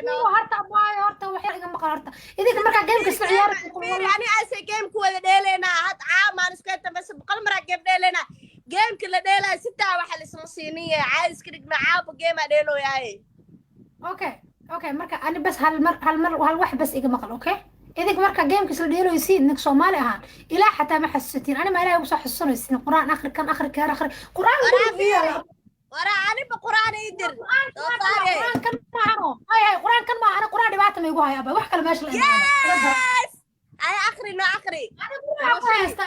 horta abaayo horta waxay iga maqal horta idinka markaa game kasta ciyaar يعني أسا جيم كودا ديلنا هاد عام أنا سكت بس بقل مرة جيم ديلنا جيم كلا ديلا ستة واحد اسمه صينية عايز كده معاه جيم ديلو ياي اوكي marka ani bas hal wax bas iga maqal okay idinka marka game kasta dheelo yisiin nik Soomaali ahaan ilaa xataa ma xasuusin ani ma ilaahay ugu soo xasuusanaysin quraan akhri quraan ورا أنا بقرآن يدر قرآن كان معه هاي قرآن كان معه أنا قرآن دبعت ما يقول هاي أبا وح كلام ماشي يس أنا آخري أنا بقول إذا كنت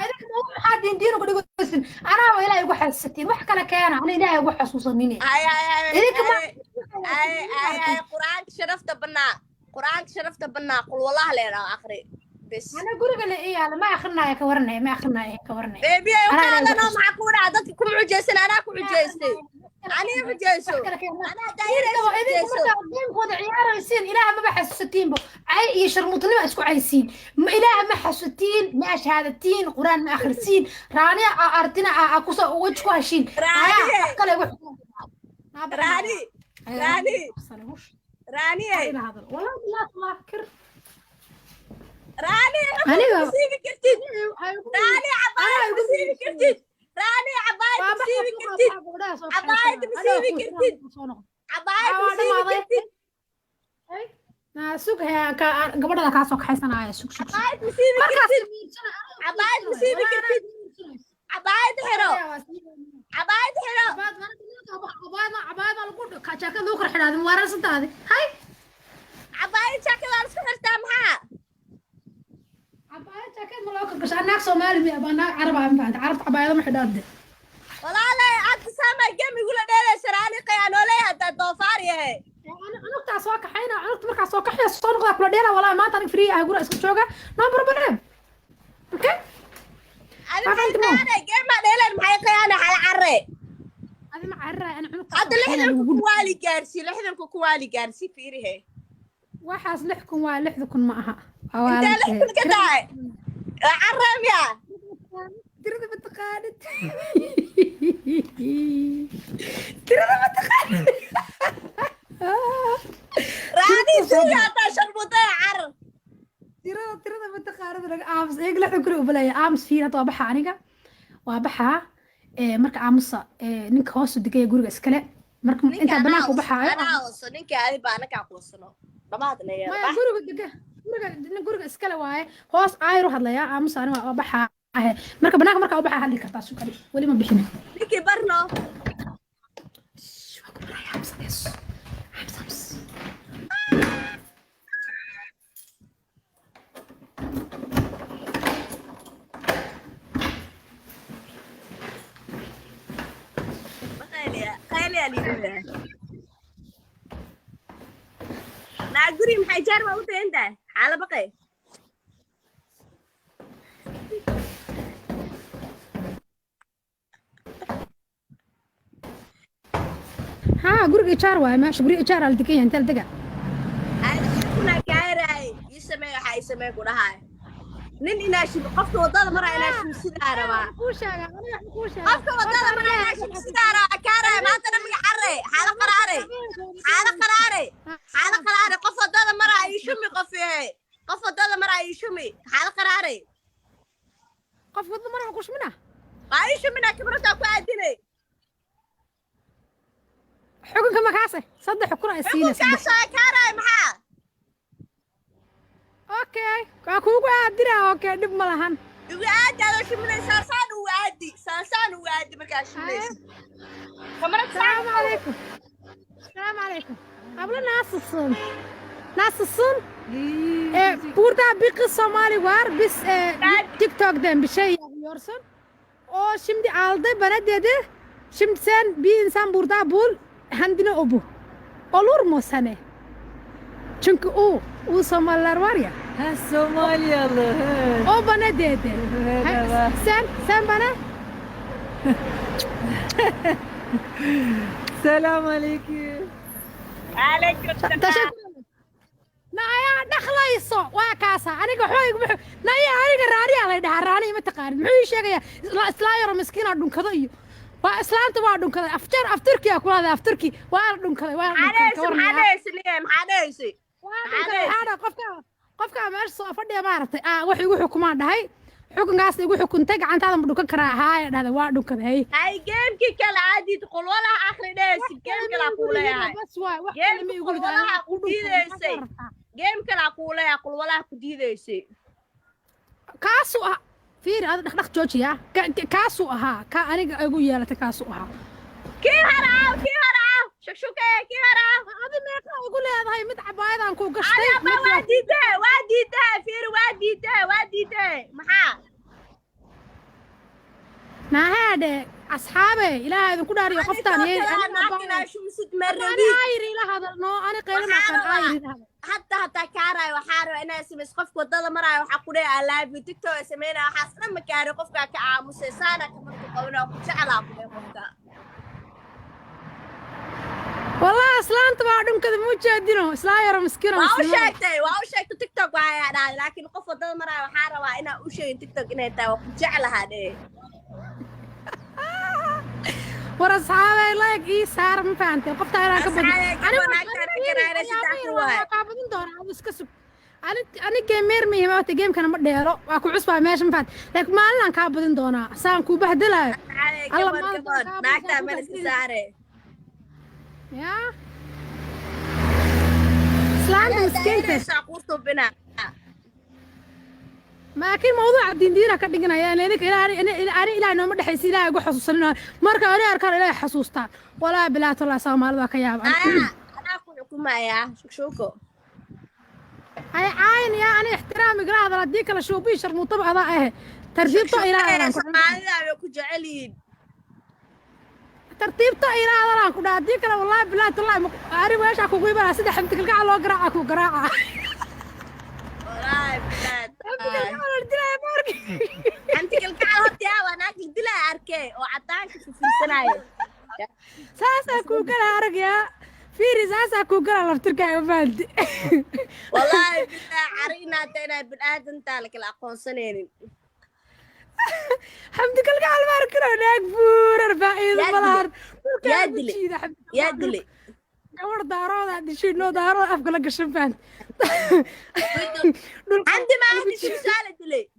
حد يدينه قد يقول سن أنا ولا يقول حسيتين وح كلا كان أنا لا يقول حسوس مني أي قرآن شرفت بنا قل والله لا آخري بس أنا أقول لك إيه أنا ما أخرنا يا كورنا بيبي أنا معقولة عادتك كم عجزنا أنا كم عجزتي أنا بجيسو أنا دايرة إذا كنت عيار يصير إله ما بحسستين بو عي يشرمطني ما أسكو عايزين إله ما حسستين ما شهادتين قرآن ما آخرسين راني أرتنا أكوسا وجهكو هشين راني والله لا تفكر راني بسيبي كرتين راني عباية بسيبي كرتين راني عباية بسيبي كرتين عباية بسيبي كرتين سوق هي قبل ذا كاسوق حسنا سوق عباية بسيبي كرتين عباية بسيبي كرتين عباية حلو عباية ما لقول كاشاكا ذوكر حلال موارد سنتادي هاي عباية شاكل أنا سكرتها معها عباية شاكل ملاك بس أنا سومالي بي أنا عرب عم فهد عرفت عباية ما حداد والله لا عاد سامع جم يقول أنا شراني قيانو ليه هذا الضفاري هي أنا كنت أسواق حينا أنا كنت مركز أسواق حينا صون قلنا كل دينا والله ما تاني فري أقول اسم شوقة نمبر بنام أوكي أنا جم أنا معي قيانة على عرّي هذه مع عرّي أنا عنق هذا لحظة كوالي جارسي فيري هي waxaas lixkun waa lixdukun ma aha inta lixdun ka tahay carram ya tirada ma taqaanid raadi siya ta sharbuta carr tirada ma taqaanid laga aamus eeg lixdun kale u balaya aamus fiina waa baxa aniga waa baxa marka aamusa ninka hoos u digay guriga iskale marka inta banaanka u baxaayo ana hooso ninka aadi baa anaka aqoonsano guriga iskale waaye hoos ayru hadlayaa aamus ani waa baxaa marka banaanka markaa u baxaa hadli kartaa sukari weli ma bixin ninkii barno guri maxay jaar ma u tahay xaala baqay ها guriga jaar waay meesha guriga jaar al degan inta daga kuna gaaray ismay waxa ismay ku dhahay nin inaashi qofka wadada mara inaashi sida rabaa qofka wadada mara inaashi sida rabaa kaaray maanta namiga xarre xaala qaraare qof wadada mara ay shumi qof wadada mara ay shumi xaala qaraare qof wadada mara ku shumina ay shumina kibrata ku aadinay xukunka makaase saddex xukun ay siinaysaa kaasay kaaray maxaa okay ka kuugu aadira okay dib ma lahan igu aadado shumina saasaan u aadi markaa shuminaysa kamara السلام عليكم قبل ناس الصن بوردا بيقي الصومالي وار بس تيك توك دم بشيء يورسون او شمدي عالدي بندده شمدسان بي انسان بوردا بول هندنا ابو olur mu sene çünkü o Somalilər var ya Somaliyalı o bana dedi sen bana selam aleyküm aleyküm naya dhakhlayso waa kaasa aniga xoog naya aniga raariya la dhaha raani ma taqaan muxuu sheegaya islaayaro miskiina dhunkada iyo waa islaanta waa dhunkaday afturkiya ku leedahay afturki waa dhunkaday maxaadaysi ana qofka meesha soo fadhiya maartay wax igu xukumaan dhahay xukunkaas igu xukuntay gacantaada ma dhukan karaa haay dhahda waa dhunkaday hay geemki kala aadid qol walaha akhrinaysi geem kala kuuleeyahay bas waa wax geem kale ma igu walaha ku diideysay geem kala kuuleeyahay qol walaha ku diideysay kaasu fiir hada dhaq joojiya kaasu ahaa ka aniga igu yeelatay kaasu ahaa kii haraaw shakshuke kii haraaw adi meeqa igu leedahay mid cabaayadaan ku gashtay waa diiday fiir waa diiday maxaa nahaade asxaabe ilaahay idinku dhaariyo qoftaan ayri ila hadalno ani qaylo maqan ayri hatta kaaraay waxaa raba inaa samays qofka wadada maraayo waxaa ku dhahay alaabi tiktok sameynaa waxaas dhan ma gaari qofka ka aamusay saana kamarka qabnaa ku jeclaa ku dhahay qofka والله اصلا انت ما عندهم كذا مو جادينو اسلا يا مسكينه waa u sheegtay tiktok waa dhaay laakiin qof wadada maraayo waxaa rabaa inaa u sheegin tiktok inay tahay waa ku jeclahaa dhee ورا اصحابي لايك اي صار ما فهمت قفت انا كبد قابدين دور ابو اسكسب انا جيمر مي ما جيم كان ما دheero waa ku cusbaa meesha ma fahant laakiin maalin ka badin doona saan ku bahdilay Allah naagta meel iska saare ya islaan miskiinta saaqurto bina maakiin mawduuca diindiina ka dhiganaya leeyahay ilaahay ilaahay nooma dhaxaysi ilaahay ugu xasuusanina marka aan arkaan ilaahay xasuustaan walaa bilaa tala Soomaalida ka yaab ana ku xukumaya shukshuko ay caayin ya ani ixtiraami garaada hadii kala shoobi sharmuuto ada ah tartiibto ilaahay Soomaalida way ku jeceliin tartiibto ilaahay aan ku dhaadii kala wallahi bilaa tala ari weesha ku guubaa sida xamti kalgaca loo garaaca ku garaaca أنت كل كعوة يا وناك الدلا أركي وعطاك في السناية ساسا كوكل أرك يا فيري ساسا كوكل لفترك يا فالدي والله بالله عرينا تينا بالآدم تالك الأقوى سنين حمد كل قاعد ماركنا هناك فور أربعين بلار يا دلي قمر دارو هذا شيء نو دارو أفقل قشن فان عندي ما عندي شو سالة دلي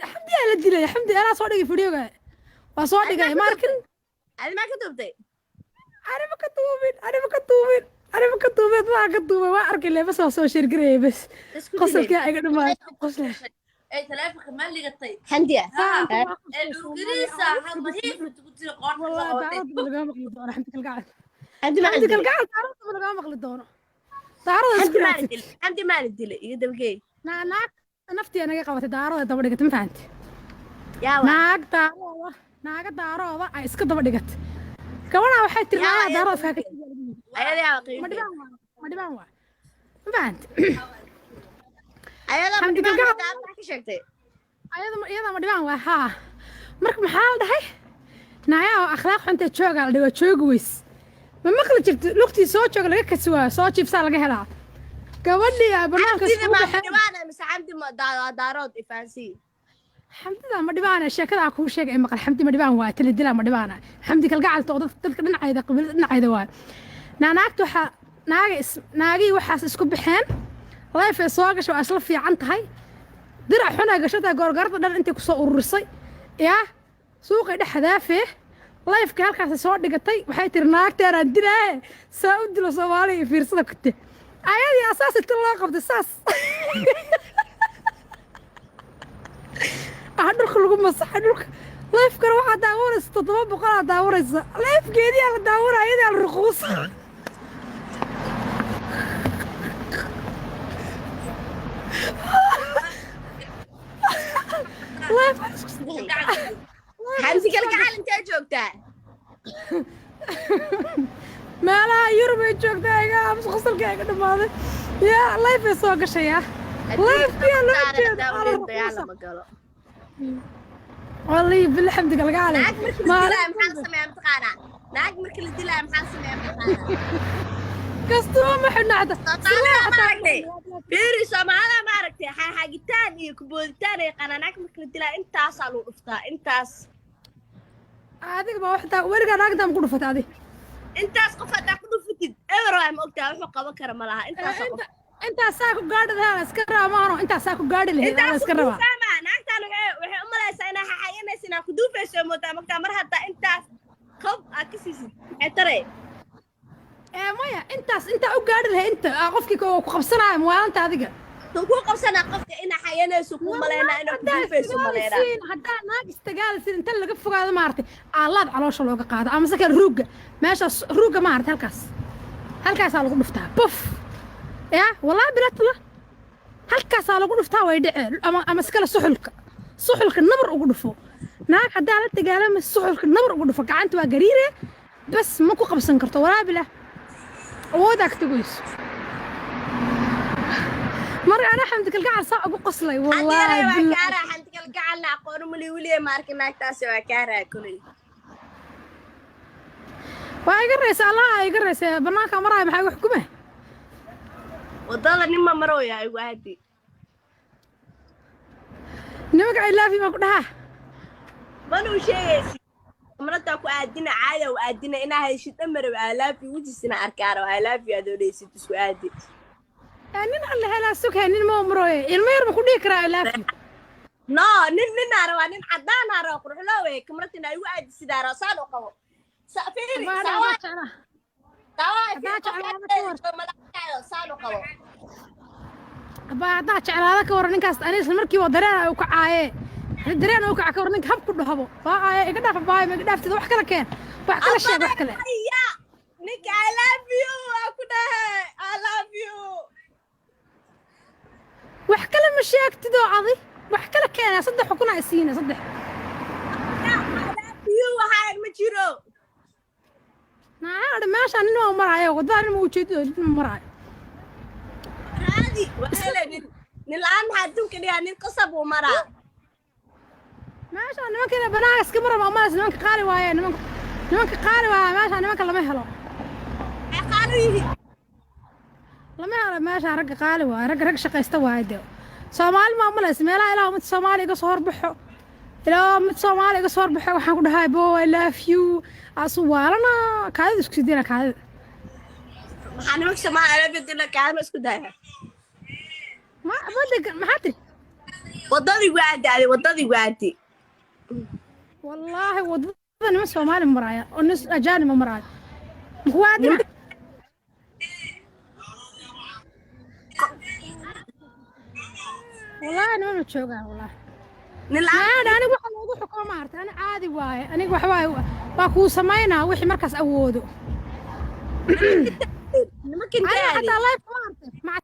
حمدي على الدلي حمدي أنا صادق فيديو جاي وصادق جاي ماركن أنا ما كتبتي أنا ما كتوبين ما أركي لي بس أسوي شرقري بس قصل كي أقعد ما قصله اي تلافك كمان اللي قطي حمدي الجريسة هالضهيف تقولي القرن والله تعرض بلقاها مقلد دونه حمدي القاعد عندي ما حمدي عندي القاعد تعرض بلقاها مقلد دونه تعرض عندي ما الدلي يقدر بقي naag naftii anaga qabatay daarooda daba dhigatay ma fahanti يا naaga daarooda ay iska daba dhigatay gabadha waxay tiri naaga daarooda iska أيوة يا ma dhibaan waa ma fahanti أيوة حمدي ما كالقاعد. شكتي iyada ma dhibaan waa haa marka maxaa la dhahay naayaa oo akhlaaq xunta jooga la dhigo joogi weys ma maqli jirto lugtii soo jooga laga kasi waayo soo jiibsaa laga helaa gabadhii banaanka عندي isku ما baxeen ديوانا مس عندي ما دارود إفانسي xamdida ma dhibaana sheekada ku sheegay maqal xamdi ma dhibaan waa tala dilaa ma dhibaana xamdi kalgacal too dadka dhinacayda qabiilada dhinacayda waa naagtu waxa naagi waxaas isku bixeen life ay soo gasho asla fiican tahay dirac xuna gashada goorgarada dhan intii ku soo ururisay yaa suuqa dhaxdaafe life ka halkaas soo dhigatay waxay tiri naagteena dilaa saa u dilo Soomaaliya fiirsada kute ayadii asaas inta loo qabtay saas dhulka lagu masaxay dhulka leefkana waxaa daawanaysa 700 daawanaysa leefkeedii la daawanaya iyadii la ruquus حمدي كالقعال انت جوكتا meelaha Yurub ay joogtaa iga aamus qosolka iga dhamaaday yaa life ay soo gashay yaa life يلا ما قالوا والله بالحمد لله قال ناك مركل الدلع محل سمع متقانا ناك مركل الدلع محل سمع متقانا كاستو ما حنا عدا بيري سمعنا ما عرفتي حاجتان iyo kubooditaan ay qananaak markii la dilaa intaas aa loo dhuftaa intaas adiga ba waxta wariga naagta ku dhufatay adiga intaas qof aad ku dhufatid ever waa ma ogtahay wuxuu qaban kara ma laha intaas انت ساكو قاعد لها اسكرها مانو انت ساكو قاعد لها انا اسكرها فاهمة naagtaan waxay u malaysaa inaa xaxayanaysa inaa ku duufayso moodaa magtaa mar hadda intaas qof aad ka siisid maxay taray maya intaas inta u gaadhi lahay inta qofkii ku qabsanaayo maalinta adiga tan ku qabsanaa qofka inaa xayanayso ku malaynaa inaa ku duufayso malaynaa haddaa naag istagaalsid inta laga fogaado maartay aalaad caloosha looga qaado ama saka ruuga meeshaas ruuga maartay halkaasaa lagu dhuftaa buf يا والله بلاتلا هالكاس على قول فتاوى يدعي أما سكلا سحلك النبر وقدفه ناك عدالة تقال من سحلك النبر وقدفه كعنت وقريرة بس ماكو قبس انكرته ولا بلا ووداك تقويس مرة أنا حمدك القاعد صاق أقول قصلي والله بالله حمدك القاعد نعقون ملي ولي مارك ناك تاسي وكارا كلي ويقرس الله يقرس بناك مرة محي وحكمه wadada nima marooya ay waadi nimanka ay laafi ma ku dhaha banu sheegaysi marada ku aadina caada oo aadina inaa hayshid amar ay laafi wajisina arkaaro ay laafi adooleysid isku aadi nin alla hela sukay nin ma marooya ilmo yar ma ku dhigi karaa ay laafi no nin arwa nin cadaan arwa qurux loo weey kamratin ay waadi sidaara saan oo qabo saafiri sawa abaa jeclaada ka waran ninkaas aniga markii waa dareen uu ka caaye dareen uu ka waran ninka habku dhahabo baa iga dhaaf baa ma dhaaftid wax kala keen wax kala sheeg wax kale ninka I love you aku dhahay I love you wax kala ma sheegtid oo adi wax kala keen saddex kuna isiina saddex I love you waxa ma jiro نعم ماشي أنا مرايا وضاري موجود مرايا هذه وهلا نلعن حدهم كده يعني القصب ومرا ماشي أنا ما كده بناقص كبر ما ماس نمك قاري ويا نمك قاري ويا ماشي أنا ما كلا مهلا قاري لما أنا ماشي رج قاري ويا رج شقة استوى هيدا سومالي ما ملا اسمه لا إله مت سومالي قصور بحو إله مت سومالي قصور بحو وحنقول هاي بو I love you أصوارنا كذا إيش كذي كذا أنا مش سمع أنا بدي لك أنا مش كده ما بدك ما حتى وضلي قاعدة وضلي قاعدة والله وضلني مسوا مال مرايا والناس أجانب مرايا قاعدة والله أنا ما نتشوقها والله أنا واحد حكومة مارت أنا عادي واي أنا واحد باكو سماينا وحي مركز أودو ممكن أنا حتى لايف